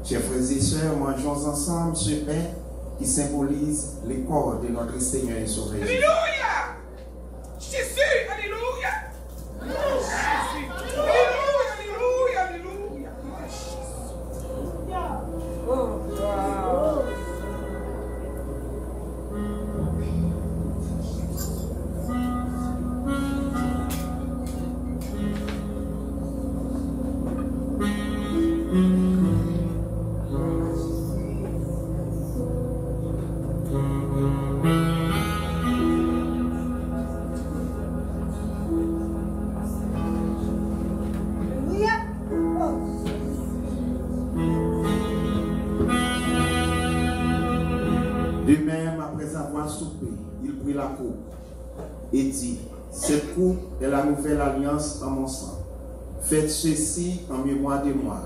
Chers frères et sœurs, mangeons ensemble ce pain qui symbolise le corps de notre Seigneur et Sauveur. Alléluia! Jésus, alléluia! Alléluia, alléluia, alléluia. Oh, wow. De même, après avoir soupé, il prit la coupe et dit, cette coupe est la nouvelle alliance en mon sang. Faites ceci en mémoire de moi.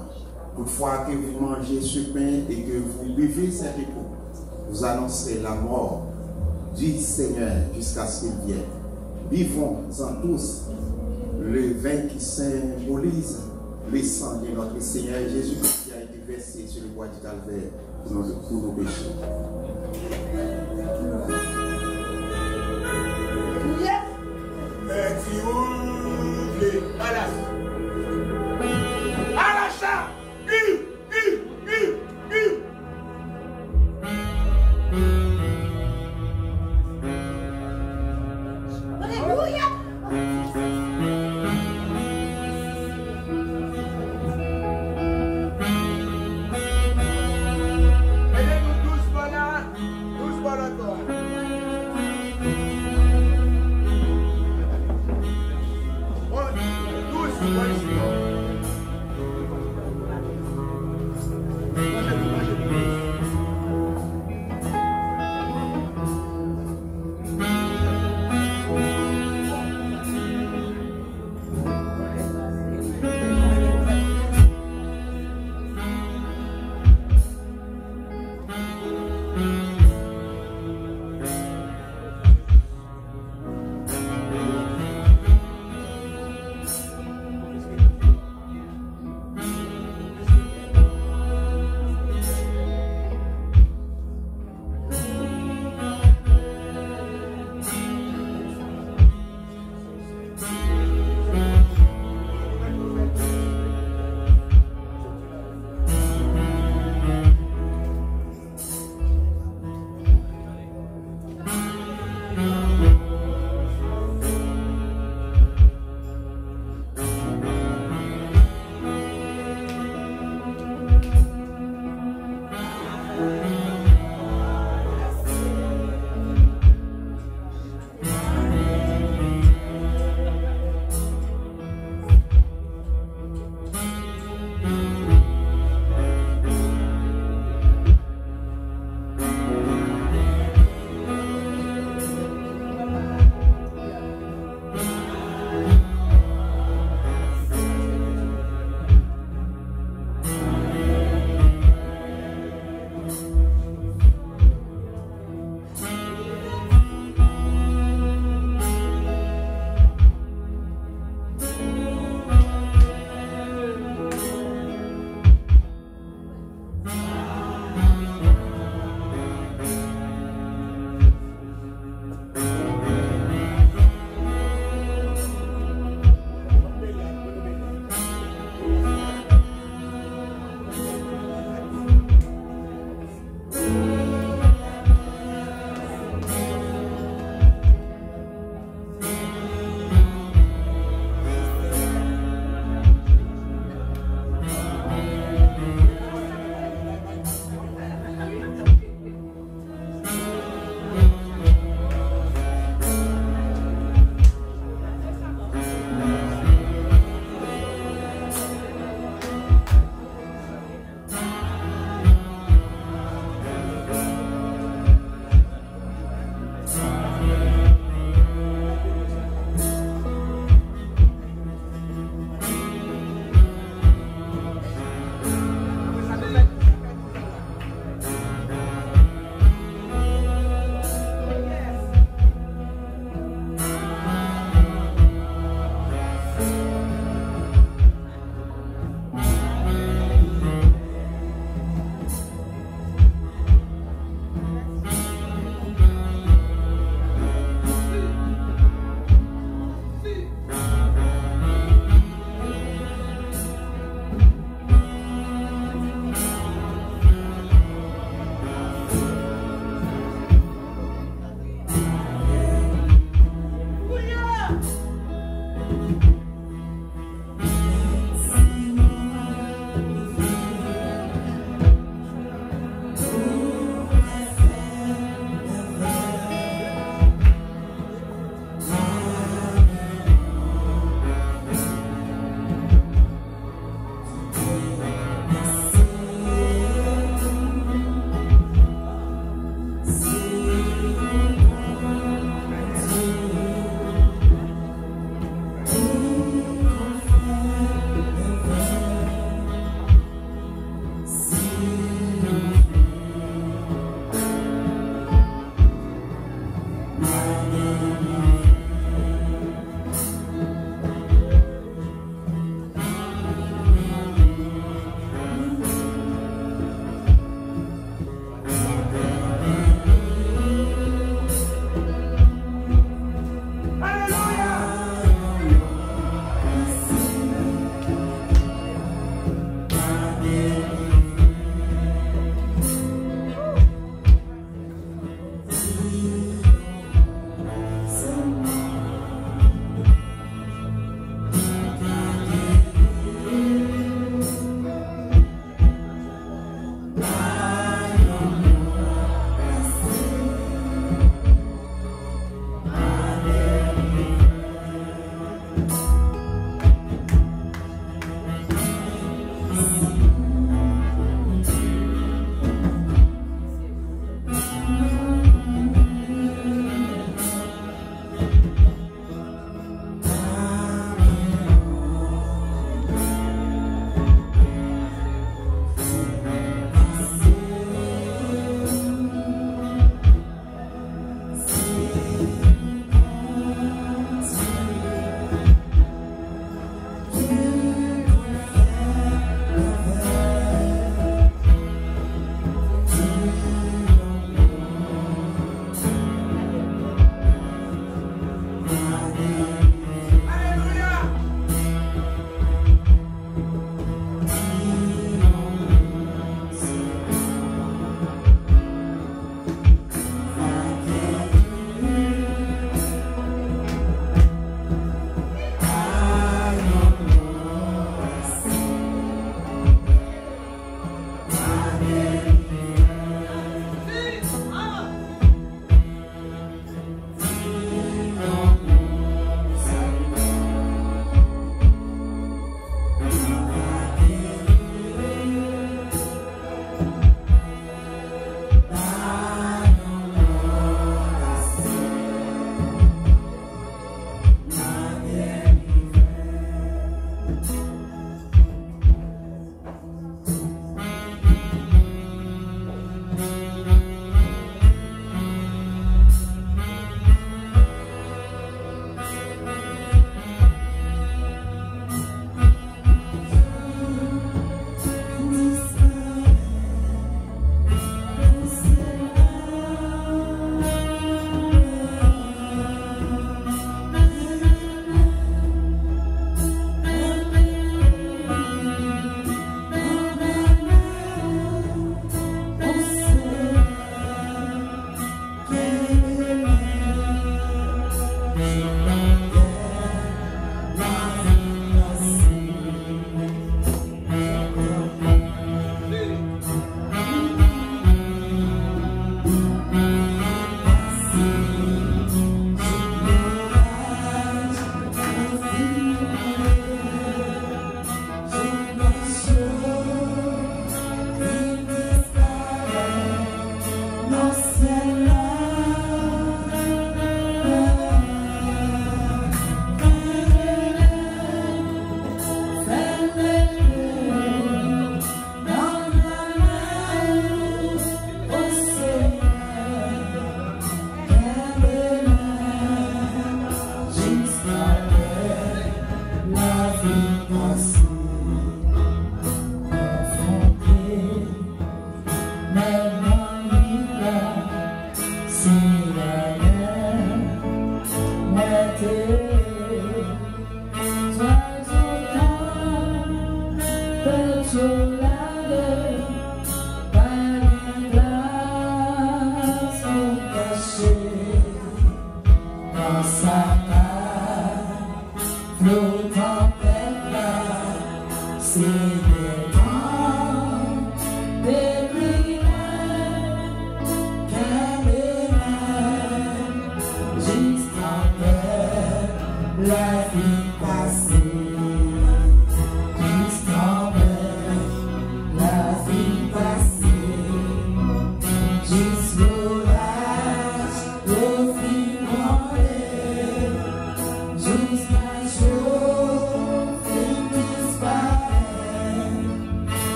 Toutefois que vous mangez ce pain et que vous buvez cette coupe, vous annoncerez la mort du Seigneur jusqu'à ce qu'il vienne. Buvons-en tous le vin qui symbolise le sang de notre Seigneur Jésus qui a été versé sur le bois du calvaire pour nos péchés.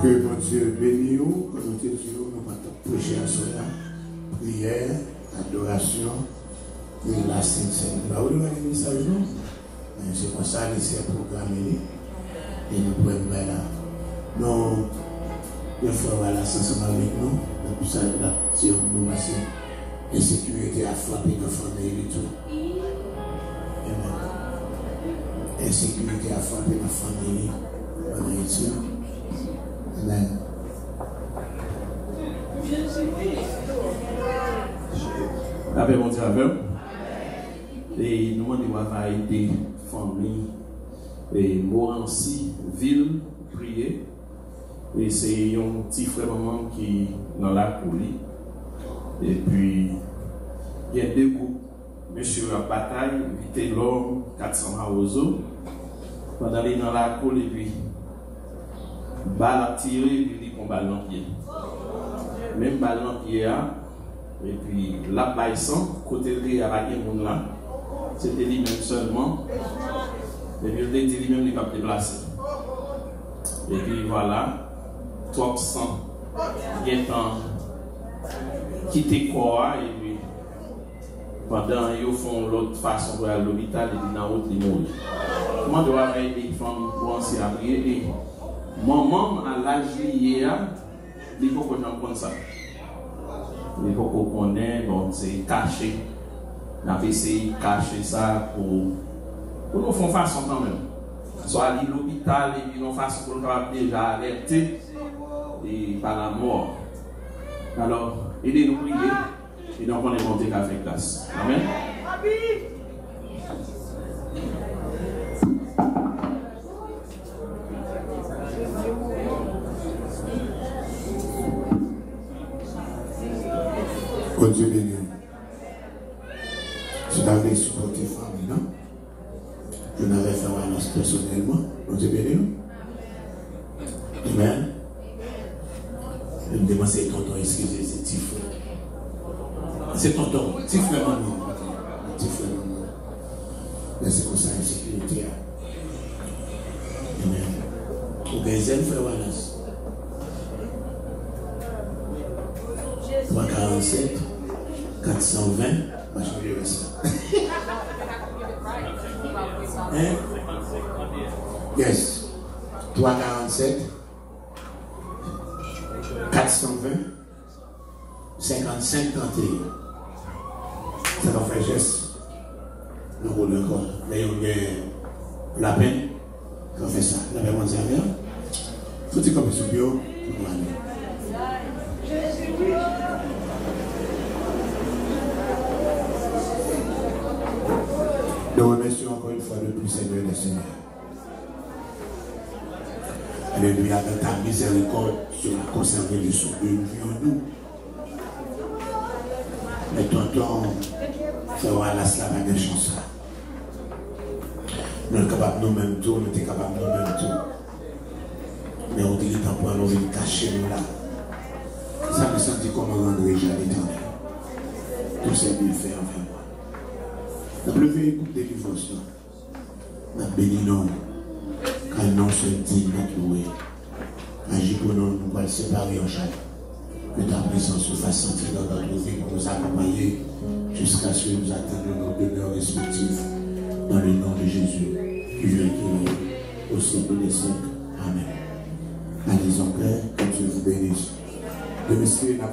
Que mon Dieu bénisse nous, que nous te disons, nous allons prêcher à cela. Prière, adoration, et la Sainte Seine. Nous allons voir les messages, non? C'est comme ça, c'est programmé. Et nous pouvons voir là. Nous, il faut avoir la ensemble avec nous. Nous ça là, si nous passons, l'insécurité a frappé nos familles et tout. Amen. L'insécurité a frappé nos familles en Haïti. Amen. La paix mondiale avec et nous demandons à aider famille et Morancy ville prier et c'est un petit frère maman qui dans la coulis et puis il y a deux groupes monsieur la bataille vite l'homme 400 Maozo pendant les dans la cour et puis balle à tirer et puis il combat dans pied même balle dans pied et puis la baissant côté de la baguette là c'était lui-même seulement et puis il était lui-même qui a déplacé et puis voilà 300 étant quitté corps et puis pendant ils font l'autre façon pour aller à l'hôpital et puis dans l'autre ils mourent. Comment doit aider les femmes pour enseigner à prier et maman à l'âge lié il faut que j'en prenne ça. Il faut qu'on connaisse, donc c'est caché. On a essayé de cacher ça pour nous faire façon quand même. Soit à l'hôpital et puis nous façon pour nous déjà alerter et par la mort. Alors, aidez-nous prier et donc on est monté avec grâce. Amen. Que Dieu bénisse. Je n'avais supporté famille, non? Je n'avais fait rien personnellement. Que Dieu bénisse. Amen. Je me demande si tonton, excusez, c'est petit frère. C'est tonton, petit frère maman. Petit frère maman. Mais c'est comme ça, la sécurité. Amen. Ou bien, frère Wallace. 347 420 moi je vais ça. Hein? Yes. 347 420 55 31. Ça va faire geste. Le rôle encore. Mais on a la peine. On fait ça. La peine mondiale. Tout est comme sur bio. Nous remercions encore une fois de plus, Seigneur et Seigneur. Alléluia, dans ta miséricorde, tu as conservé le souffle de vie en nous. Mais tonton, fera la slave à des chances. Nous sommes capables de nous-mêmes tout, nous sommes capables de nous-mêmes tout. Mais on dit que pour nous venir cacher nous là. Ça me sentit comme un endroit à l'éternel. Tout ce qu'il fait envers moi. Nous avons levé une coupe de délivrance. Nous avons béni nous. Car nous sommes dignes de louer. Agis pour nous, nous allons séparer en chaque. Que ta présence se fasse sentir dans notre vie pour nous accompagner jusqu'à ce que nous atteignions nos demeures respectives. dans le nom de Jésus, qui veut guérir au siècle des siècles. Amen. Allez-y, Père, que Dieu vous bénisse. De m'espérer la